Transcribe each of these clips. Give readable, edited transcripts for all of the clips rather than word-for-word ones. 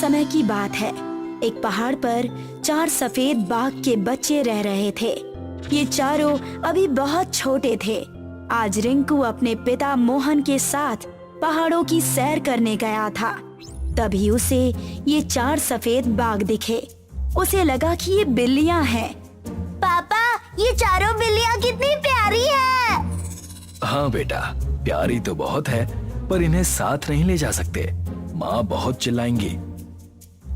समय की बात है। एक पहाड़ पर 4 सफेद बाघ के बच्चे रह रहे थे। ये चारों अभी बहुत छोटे थे। आज रिंकू अपने पिता मोहन के साथ पहाड़ों की सैर करने गया था। तभी उसे ये 4 सफेद बाघ दिखे। उसे लगा कि ये बिल्लियां हैं। पापा, ये चारों बिल्लियां कितनी प्यारी है। हाँ बेटा, प्यारी तो बहुत है, पर इन्हें साथ नहीं ले जा सकते। माँ बहुत चिल्लाएंगी।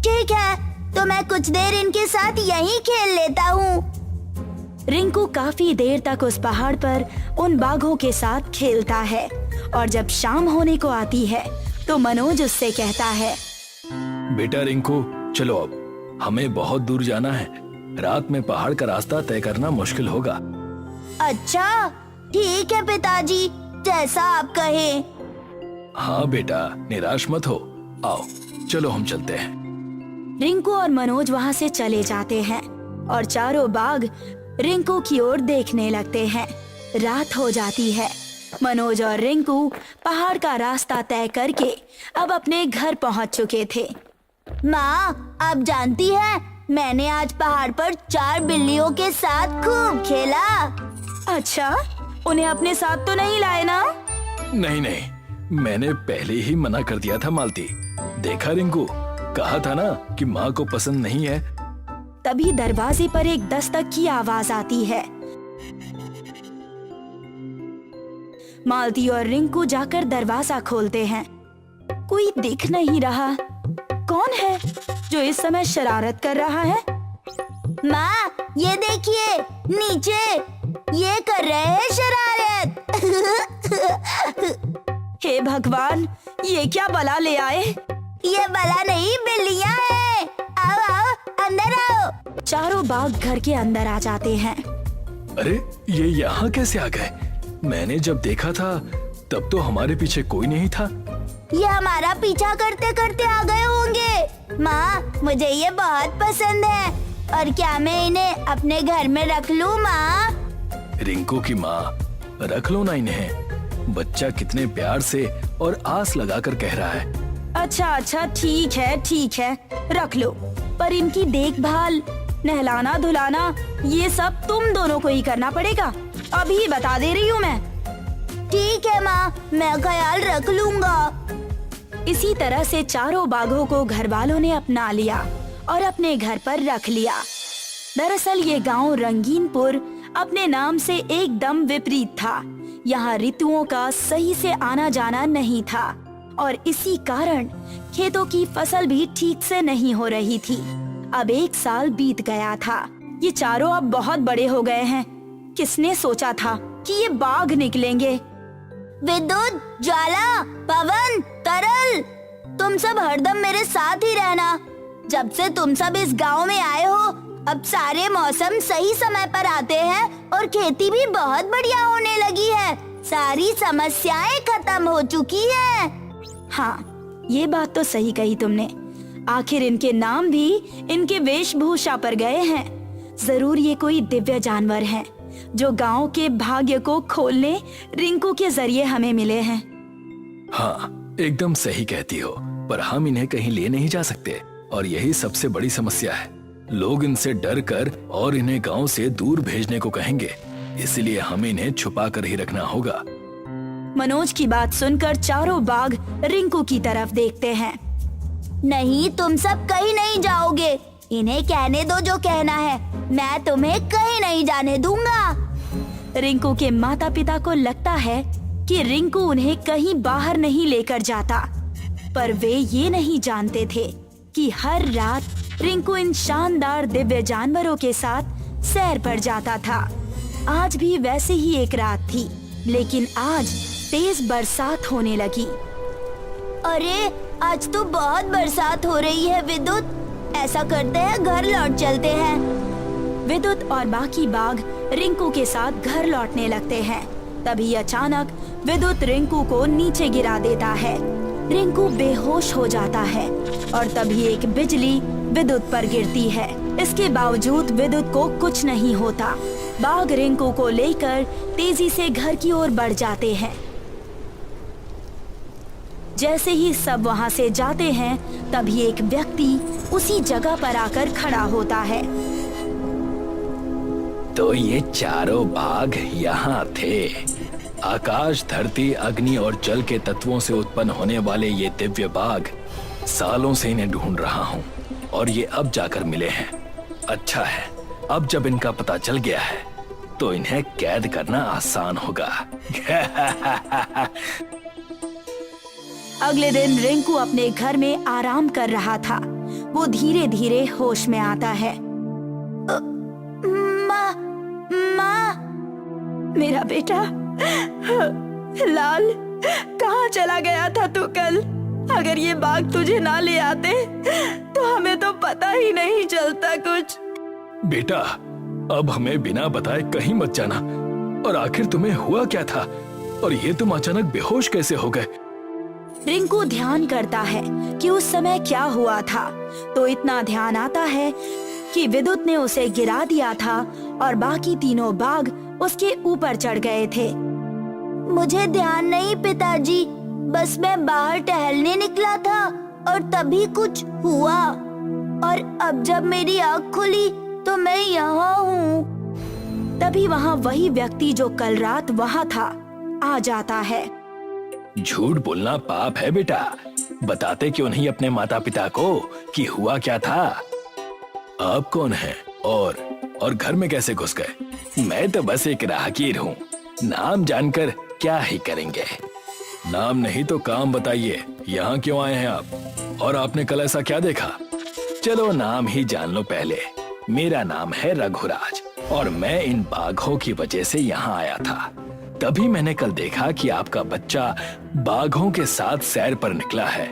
ठीक है, तो मैं कुछ देर इनके साथ यहीं खेल लेता हूँ। रिंकू काफी देर तक उस पहाड़ पर उन बाघों के साथ खेलता है और जब शाम होने को आती है तो मनोज उससे कहता है, बेटा रिंकू, चलो अब हमें बहुत दूर जाना है। रात में पहाड़ का रास्ता तय करना मुश्किल होगा। अच्छा, ठीक है पिताजी, जैसा आप कहें। हाँ बेटा, निराश मत हो। आओ चलो हम चलते हैं। रिंकू और मनोज वहाँ से चले जाते हैं और चारों बाघ रिंकू की ओर देखने लगते हैं। रात हो जाती है। मनोज और रिंकू पहाड़ का रास्ता तय करके अब अपने घर पहुँच चुके थे। माँ, आप जानती हैं, मैंने आज पहाड़ पर 4 बिल्लियों के साथ खूब खेला। अच्छा, उन्हें अपने साथ तो नहीं लाए ना? नहीं नहीं, मैंने पहले ही मना कर दिया था मालती। देखा रिंकू, कहा था ना कि माँ को पसंद नहीं है। तभी दरवाजे पर एक दस्तक की आवाज आती है। मालती और रिंकू जाकर दरवाजा खोलते हैं। कोई दिख नहीं रहा। कौन है जो इस समय शरारत कर रहा है? माँ, ये देखिए, नीचे ये कर रहे हैं शरारत। हे भगवान, ये क्या बला ले आए? ये बला नहीं, बिल्लियाँ हैं। आओ आओ, अंदर आओ। चारों बाघ घर के अंदर आ जाते हैं। अरे, ये यहाँ कैसे आ गए? मैंने जब देखा था तब तो हमारे पीछे कोई नहीं था। ये हमारा पीछा करते करते आ गए होंगे। माँ, मुझे ये बहुत पसंद है। और क्या मैं इन्हें अपने घर में रख लूँ माँ? रिंकू की माँ, रख लो ना इन्हें। बच्चा कितने प्यार से और आस लगाकर कह रहा है। अच्छा, ठीक है, रख लो। पर इनकी देखभाल, नहलाना धुलाना, ये सब तुम दोनों को ही करना पड़ेगा। अभी बता दे रही हूँ मैं। ठीक है माँ, मैं ख्याल रख लूँगा। इसी तरह से चारों बाघों को घर वालों ने अपना लिया और अपने घर पर रख लिया। दरअसल ये गांव रंगीनपुर अपने नाम से एकदम विपरीत था। यहाँ ऋतुओं का सही से आना जाना नहीं था और इसी कारण खेतों की फसल भी ठीक से नहीं हो रही थी। अब 1 साल बीत गया था। ये चारों अब बहुत बड़े हो गए हैं। किसने सोचा था कि ये बाघ निकलेंगे? विद्युत, ज्वाला, पवन, तरल, तुम सब हरदम मेरे साथ ही रहना। जब से तुम सब इस गांव में आए हो, अब सारे मौसम सही समय पर आते हैं और खेती भी बहुत बढ़िया होने लगी है। सारी समस्याएं खत्म हो चुकी हैं। हाँ, ये बात तो सही कही तुमने। आखिर इनके नाम भी इनके वेशभूषा पर गए हैं। जरूर ये कोई दिव्य जानवर हैं जो गांव के भाग्य को खोलने रिंकू के जरिए हमें मिले हैं। हाँ, एकदम सही कहती हो, पर हम इन्हें कहीं ले नहीं जा सकते और यही सबसे बड़ी समस्या है। लोग इनसे डर कर और इन्हें गांव से दूर भेजने को कहेंगे, इसलिए हमें इन्हें छुपा कर ही रखना होगा। मनोज की बात सुनकर चारों बाघ रिंकू की तरफ देखते हैं। नहीं, तुम सब कहीं नहीं जाओगे। इन्हें कहने दो जो कहना है, मैं तुम्हें कहीं नहीं जाने दूंगा। रिंकू के माता पिता को लगता है कि रिंकू उन्हें कहीं बाहर नहीं लेकर जाता, पर वे ये नहीं जानते थे कि हर रात रिंकू इन शानदार दिव्य जानवरों के साथ सैर पर जाता था। आज भी वैसे ही एक रात थी, लेकिन आज तेज बरसात होने लगी। अरे, आज तो बहुत बरसात हो रही है विद्युत। ऐसा करते हैं, घर लौट चलते हैं। विद्युत और बाकी बाघ रिंकू के साथ घर लौटने लगते हैं। तभी अचानक विद्युत रिंकू को नीचे गिरा देता है। रिंकू बेहोश हो जाता है और तभी एक बिजली विद्युत पर गिरती है। इसके बावजूद विद्युत को कुछ नहीं होता। बाघ रिंकू को लेकर तेजी से घर की ओर बढ़ जाते हैं। जैसे ही सब वहाँ से जाते हैं तभी एक व्यक्ति उसी जगह पर आकर खड़ा होता है। तो ये चारों बाघ यहाँ थे। आकाश, धरती, अग्नि और जल के तत्वों से उत्पन्न होने वाले ये दिव्य बाघ, सालों से इन्हें ढूंढ रहा हूँ और ये अब जाकर मिले हैं। अच्छा है, अब जब इनका पता चल गया है तो इन्हें कैद करना आसान होगा। अगले दिन रिंकू अपने घर में आराम कर रहा था। वो धीरे धीरे होश में आता है। माँ, माँ, मेरा बेटा लाल, कहाँ चला गया था तू कल? अगर ये बाघ तुझे ना ले आते तो हमें तो पता ही नहीं चलता कुछ। बेटा, अब हमें बिना बताए कहीं मत जाना। और आखिर तुम्हें हुआ क्या था और ये तुम अचानक बेहोश कैसे हो गए? रिंकू ध्यान करता है कि उस समय क्या हुआ था, तो इतना ध्यान आता है कि विद्युत ने उसे गिरा दिया था और बाकी तीनों बाघ उसके ऊपर चढ़ गए थे। मुझे ध्यान नहीं पिताजी, बस मैं बाहर टहलने निकला था और तभी कुछ हुआ और अब जब मेरी आँख खुली तो मैं यहाँ हूँ। तभी वहाँ वही व्यक्ति जो कल रात वहाँ था आ जाता है। झूठ बोलना पाप है बेटा। बताते क्यों नहीं अपने माता पिता को कि हुआ क्या था? आप कौन हैं और घर में कैसे घुस गए? मैं तो बस एक राहगीर हूँ। नाम जानकर क्या ही करेंगे? नाम नहीं तो काम बताइए। यहाँ क्यों आए हैं आप और आपने कल ऐसा क्या देखा? चलो नाम ही जान लो पहले। मेरा नाम है रघुराज और मैं इन बाघों की वजह से यहाँ आया था। तभी मैंने कल देखा कि आपका बच्चा बाघों के साथ सैर पर निकला है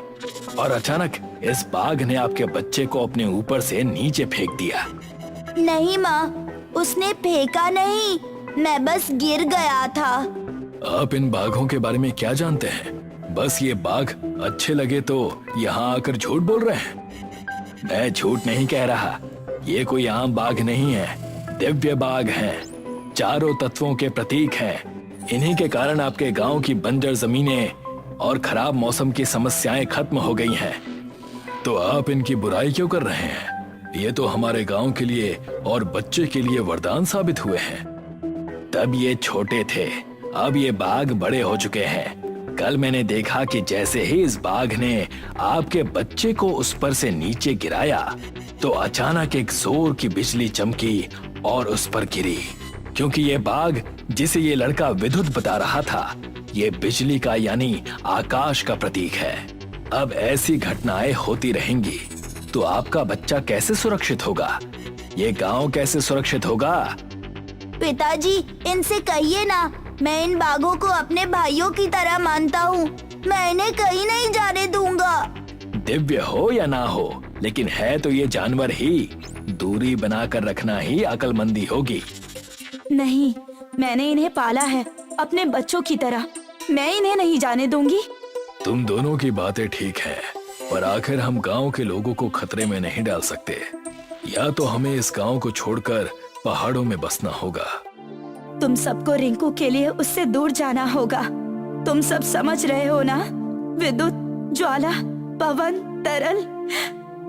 और अचानक इस बाघ ने आपके बच्चे को अपने ऊपर से नीचे फेंक दिया। नहीं माँ, उसने फेंका नहीं, मैं बस गिर गया था। आप इन बाघों के बारे में क्या जानते हैं? बस ये बाघ अच्छे लगे तो यहाँ आकर झूठ बोल रहे हैं। मैं झूठ नहीं कह रहा। ये कोई आम बाघ नहीं है, दिव्य बाघ हैं, चारों तत्वों के प्रतीक हैं। इन्हीं के कारण आपके गांव की बंजर जमीनें और खराब मौसम की समस्याएं खत्म हो गई हैं। तो आप इनकी बुराई क्यों कर रहे हैं? ये तो हमारे गांव के लिए और बच्चे के लिए वरदान साबित हुए हैं। तब ये छोटे थे, अब ये बाघ बड़े हो चुके हैं। कल मैंने देखा कि जैसे ही इस बाघ ने आपके बच्चे को उस पर से नीचे गिराया तो अचानक एक जोर की बिजली चमकी और उस पर गिरी। क्योंकि ये बाघ जिसे ये लड़का विद्युत बता रहा था, ये बिजली का यानी आकाश का प्रतीक है। अब ऐसी घटनाएं होती रहेंगी तो आपका बच्चा कैसे सुरक्षित होगा? ये गांव कैसे सुरक्षित होगा? पिताजी, इनसे कहिए ना, मैं इन बाघों को अपने भाइयों की तरह मानता हूँ। मैं इन्हें कहीं नहीं जाने दूंगा। दिव्य हो या ना हो, लेकिन है तो ये जानवर ही। दूरी बनाकर रखना ही अक्लमंदी होगी। नहीं, मैंने इन्हें पाला है अपने बच्चों की तरह। मैं इन्हें नहीं जाने दूंगी। तुम दोनों की बातें ठीक है, पर आखिर हम गांव के लोगों को खतरे में नहीं डाल सकते। या तो हमें इस गांव को छोड़कर पहाड़ों में बसना होगा। तुम सबको रिंकू के लिए उससे दूर जाना होगा। तुम सब समझ रहे हो ना? विद्युत, ज्वाला, पवन, तरल,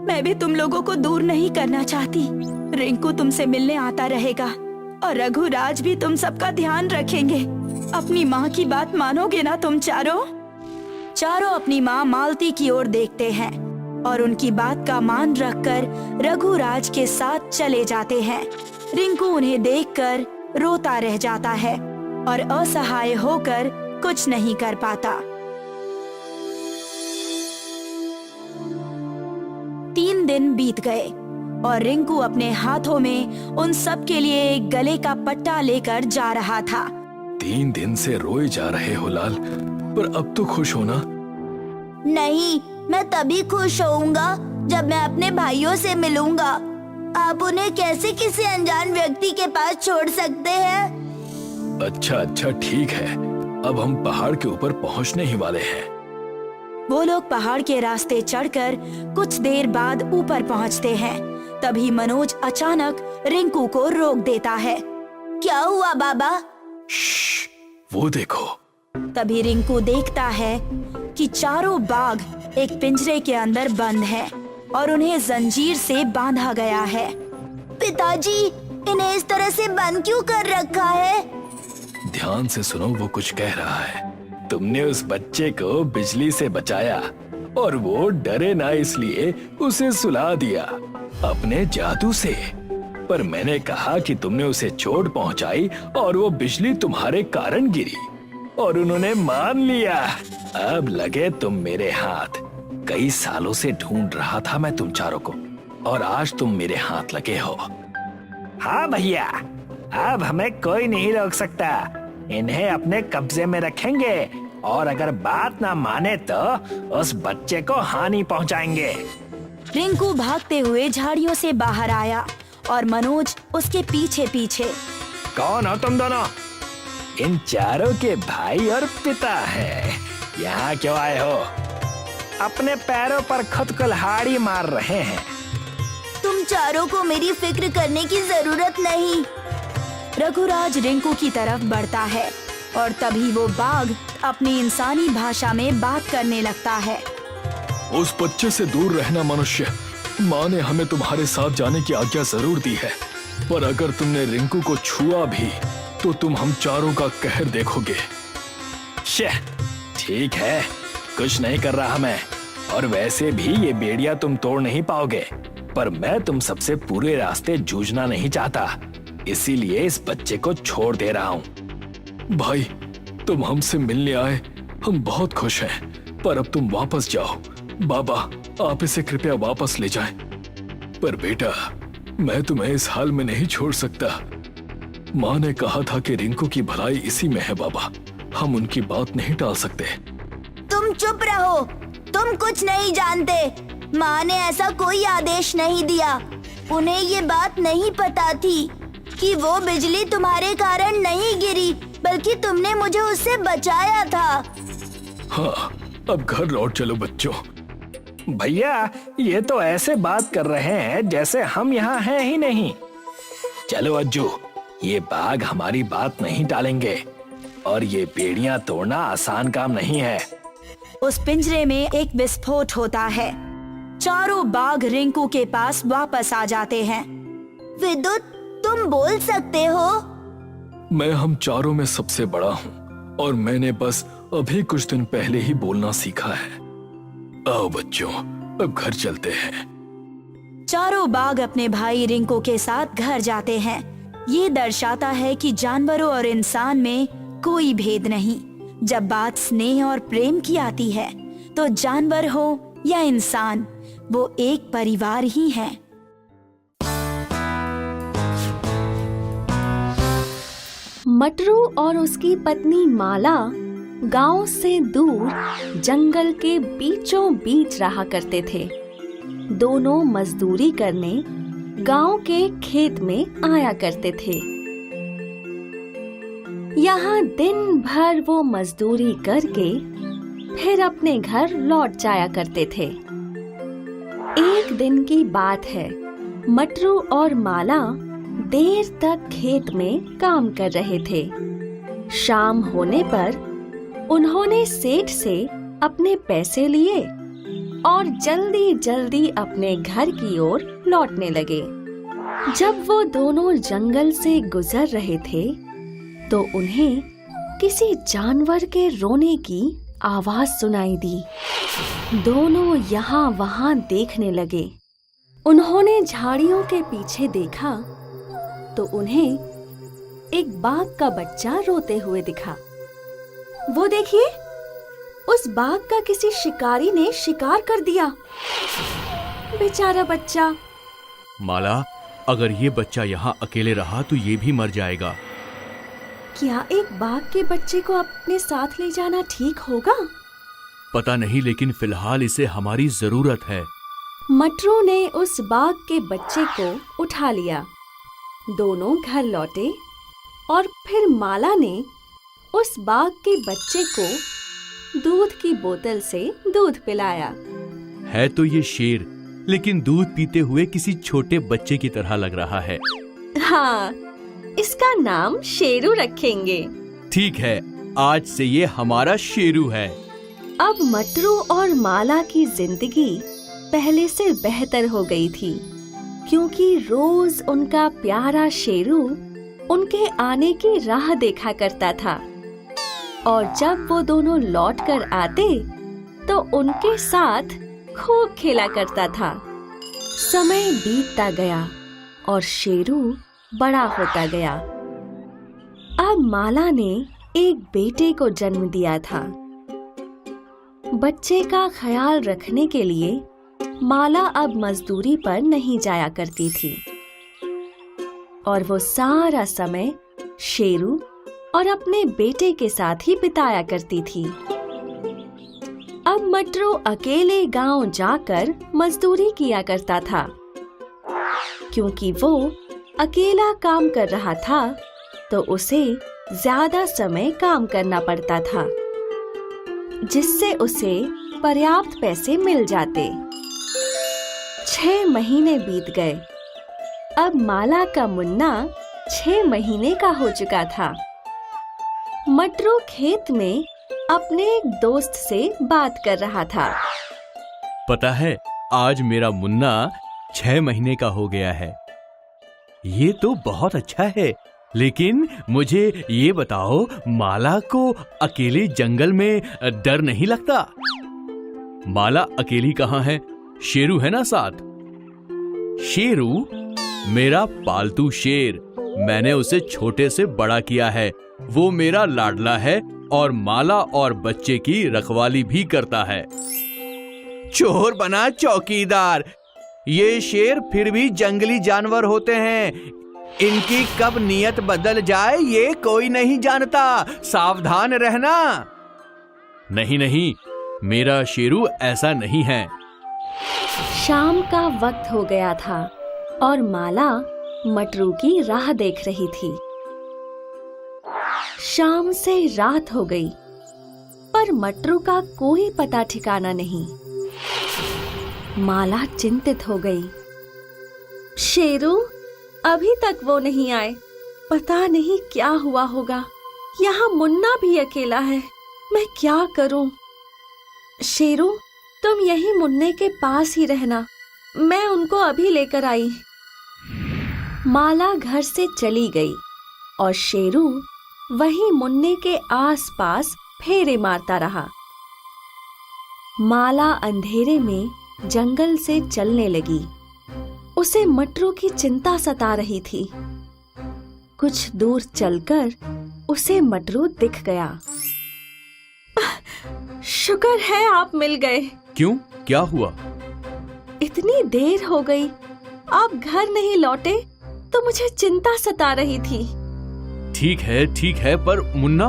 मैं भी तुम लोगों को दूर नहीं करना चाहती। रिंकू तुमसे मिलने आता रहेगा और रघुराज भी तुम सबका ध्यान रखेंगे। अपनी माँ की बात मानोगे ना तुम चारों? चारों अपनी माँ मालती की ओर देखते हैं और उनकी बात का मान रखकर रघुराज के साथ चले जाते हैं। रिंकू उन्हें देखकर रोता रह जाता है और असहाय होकर कुछ नहीं कर पाता। 3 दिन बीत गए और रिंकू अपने हाथों में उन सब के लिए एक गले का पट्टा लेकर जा रहा था। 3 दिन से रोए जा रहे हो लाल, पर अब तो खुश हो ना? नहीं, मैं तभी खुश होऊंगा जब मैं अपने भाइयों से मिलूंगा। आप उन्हें कैसे किसी अनजान व्यक्ति के पास छोड़ सकते हैं? अच्छा ठीक है, अब हम पहाड़ के ऊपर पहुंचने ही वाले हैं। वो लोग पहाड़ के रास्ते चढ़कर कुछ देर बाद ऊपर पहुंचते हैं। तभी मनोज अचानक रिंकू को रोक देता है। क्या हुआ बाबा? श्श, वो देखो। तभी रिंकू देखता है कि चारों बाघ एक पिंजरे के अंदर बंद हैं और उन्हें जंजीर से बांधा गया है। पिताजी, इन्हें इस तरह से बंद क्यों कर रखा है? ध्यान से सुनो, वो कुछ कह रहा है। तुमने उस बच्चे को बिजली से बचाया और वो डरे ना, इसलिए उसे सुला दिया अपने जादू से। पर मैंने कहा कि तुमने उसे चोट पहुंचाई और वो बिजली तुम्हारे कारण गिरी और उन्होंने मान लिया। अब लगे तुम मेरे हाथ। कई सालों से ढूंढ रहा था मैं तुम चारों को और आज तुम मेरे हाथ लगे हो। हाँ भैया, अब हमें कोई नहीं रोक सकता। इन्हें अपने कब्जे में रखेंगे और अगर बात ना माने तो उस बच्चे को हानि पहुंचाएंगे। रिंकू भागते हुए झाड़ियों से बाहर आया और मनोज उसके पीछे पीछे। कौन हो तुम दोनों? इन चारों के भाई और पिता हैं। यहाँ क्यों आए हो? अपने पैरों पर खुद कुल्हाड़ी मार रहे हैं। तुम चारों को मेरी फिक्र करने की जरूरत नहीं। रघुराज रिंकू की तरफ बढ़ता है और तभी वो बाघ अपनी इंसानी भाषा में बात करने लगता है। उस बच्चे से दूर रहना मनुष्य। माँ ने हमें तुम्हारे साथ जाने की आज्ञा जरूर दी है, पर अगर तुमने रिंकू को छुआ भी तो तुम हम चारों का कहर देखोगे। ठीक है, कुछ नहीं कर रहा मैं। और वैसे भी ये बेड़ियां तुम तोड़ नहीं पाओगे, पर मैं तुम सबसे पूरे रास्ते जूझना नहीं चाहता, इसीलिए इस बच्चे को छोड़ दे रहा हूँ। भाई, तुम हमसे मिलने आए, हम बहुत खुश हैं, पर अब तुम वापस जाओ। बाबा, आप इसे कृपया वापस ले जाएं। पर बेटा, मैं तुम्हें इस हाल में नहीं छोड़ सकता। माँ ने कहा था कि रिंकू की भलाई इसी में है बाबा, हम उनकी बात नहीं टाल सकते। तुम चुप रहो, तुम कुछ नहीं जानते। माँ ने ऐसा कोई आदेश नहीं दिया। उन्हें ये बात नहीं पता थी कि वो बिजली तुम्हारे कारण नहीं गिरी, बल्कि तुमने मुझे उससे बचाया था। हाँ, अब घर लौट चलो बच्चों। भैया, ये तो ऐसे बात कर रहे हैं जैसे हम यहाँ हैं ही नहीं। चलो अज्जू, ये बाघ हमारी बात नहीं टालेंगे और ये बेड़ियां तोड़ना आसान काम नहीं है। उस पिंजरे में एक विस्फोट होता है। चारों बाघ रिंकू के पास वापस आ जाते हैं। विद्युत, तुम बोल सकते हो? मैं हम चारों में सबसे बड़ा हूँ और मैंने बस अभी कुछ दिन पहले ही बोलना सीखा है। आओ बच्चों, अब घर चलते हैं। चारों बाघ अपने भाई रिंकू के साथ घर जाते हैं। ये दर्शाता है कि जानवरों और इंसान में कोई भेद नहीं। जब बात स्नेह और प्रेम की आती है तो जानवर हो या इंसान, वो एक परिवार ही है। मटरू और उसकी पत्नी माला गांव से दूर जंगल के बीचों बीच रहा करते थे। दोनों मजदूरी करने गांव के खेत में आया करते थे। यहाँ दिन भर वो मजदूरी करके फिर अपने घर लौट जाया करते थे। एक दिन की बात है, मटरू और माला देर तक खेत में काम कर रहे थे। शाम होने पर उन्होंने सेठ से अपने पैसे लिए और जल्दी जल्दी अपने घर की ओर लौटने लगे। जब वो दोनों जंगल से गुजर रहे थे तो उन्हें किसी जानवर के रोने की आवाज सुनाई दी। दोनों यहाँ वहाँ देखने लगे। उन्होंने झाड़ियों के पीछे देखा तो उन्हें एक बाघ का बच्चा रोते हुए दिखा। वो देखिए, उस बाघ का किसी शिकारी ने शिकार कर दिया। बेचारा बच्चा। माला, अगर ये बच्चा यहाँ अकेले रहा तो ये भी मर जाएगा। क्या एक बाघ के बच्चे को अपने साथ ले जाना ठीक होगा? पता नहीं, लेकिन फिलहाल इसे हमारी जरूरत है। मटरू ने उस बाघ के बच्चे को उठा लिया। दोनों घर लौटे और फिर माला ने उस बाघ के बच्चे को दूध की बोतल से दूध पिलाया। है तो ये शेर, लेकिन दूध पीते हुए किसी छोटे बच्चे की तरह लग रहा है। हाँ, इसका नाम शेरू रखेंगे। ठीक है, आज से ये हमारा शेरू है। अब मटरू और माला की जिंदगी पहले से बेहतर हो गई थी, क्योंकि रोज उनका प्यारा शेरू उनके आने की राह देखा करता था और जब वो दोनों लौट कर आते तो उनके साथ खूब खेला करता था। समय बीतता गया और शेरू बड़ा होता गया। अब माला ने एक बेटे को जन्म दिया था। बच्चे का ख्याल रखने के लिए माला अब मजदूरी पर नहीं जाया करती थी और वो सारा समय शेरू और अपने बेटे के साथ ही बिताया करती थी। अब मटरू अकेले गांव जाकर मजदूरी किया करता था। क्योंकि वो अकेला काम कर रहा था तो उसे ज्यादा समय काम करना पड़ता था, जिससे उसे पर्याप्त पैसे मिल जाते। 6 महीने बीत गए। अब माला का मुन्ना 6 महीने का हो चुका था। मटरू खेत में अपने एक दोस्त से बात कर रहा था। पता है, आज मेरा मुन्ना 6 महीने का हो गया है। ये तो बहुत अच्छा है, लेकिन मुझे ये बताओ, माला को अकेले जंगल में डर नहीं लगता? माला अकेली कहाँ है? शेरू है ना साथ। शेरू मेरा पालतू शेर, मैंने उसे छोटे से बड़ा किया है। वो मेरा लाडला है और माला और बच्चे की रखवाली भी करता है। चोर बना चौकीदार, ये शेर फिर भी जंगली जानवर होते हैं। इनकी कब नियत बदल जाए ये कोई नहीं जानता, सावधान रहना। नहीं नहीं, मेरा शेरू ऐसा नहीं है। शाम का वक्त हो गया था और माला मटरू की राह देख रही थी। शाम से रात हो गई, पर मटरू का कोई पता ठिकाना नहीं। माला चिंतित हो गई। शेरू, अभी तक वो नहीं आए। पता नहीं क्या हुआ होगा। यहाँ मुन्ना भी अकेला है, मैं क्या करूं? शेरू, तुम यहीं मुन्ने के पास ही रहना, मैं उनको अभी लेकर आई। माला घर से चली गई और शेरू वहीं मुन्ने के आसपास फेरे मारता रहा। माला अंधेरे में जंगल से चलने लगी। उसे मटरू की चिंता सता रही थी। कुछ दूर चलकर उसे मटरू दिख गया। शुक्र है आप मिल गए। क्यों, क्या हुआ? इतनी देर हो गई, आप घर नहीं लौटे तो मुझे चिंता सता रही थी। ठीक है, पर मुन्ना?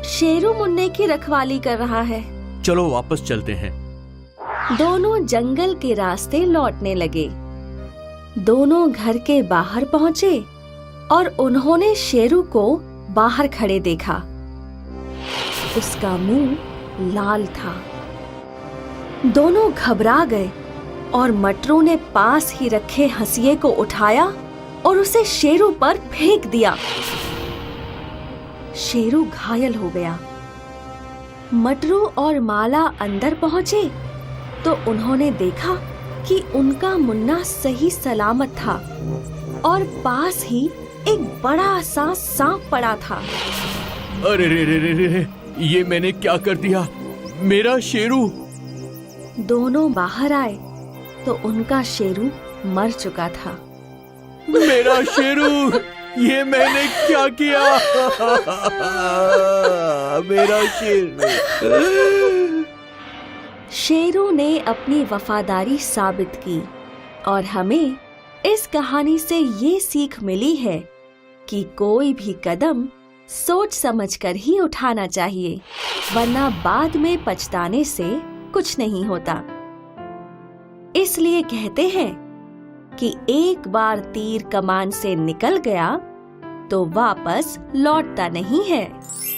शेरू मुन्ने की रखवाली कर रहा है। चलो वापस चलते हैं। दोनों जंगल के रास्ते लौटने लगे। दोनों घर के बाहर पहुंचे और उन्होंने शेरू को बाहर खड़े देखा। उसका मुंह लाल था। दोनों घबरा गए और मटरू ने पास ही रखे हंसिए को उठाया और उसे शेरू पर फेंक दिया। शेरू घायल हो गया। मटरू और माला अंदर पहुंचे तो उन्होंने देखा कि उनका मुन्ना सही सलामत था और पास ही एक बड़ा सा सांप पड़ा था। अरे रे, ये मैंने क्या कर दिया? मेरा शेरू! दोनों बाहर आए तो उनका शेरू मर चुका था। मेरा शेरू! ये मैंने क्या किया? मेरा शेरू! शेरू ने अपनी वफादारी साबित की और हमें इस कहानी से ये सीख मिली है कि कोई भी कदम सोच समझकर ही उठाना चाहिए, वरना बाद में पछताने से कुछ नहीं होता। इसलिए कहते हैं कि एक बार तीर कमान से निकल गया तो वापस लौटता नहीं है।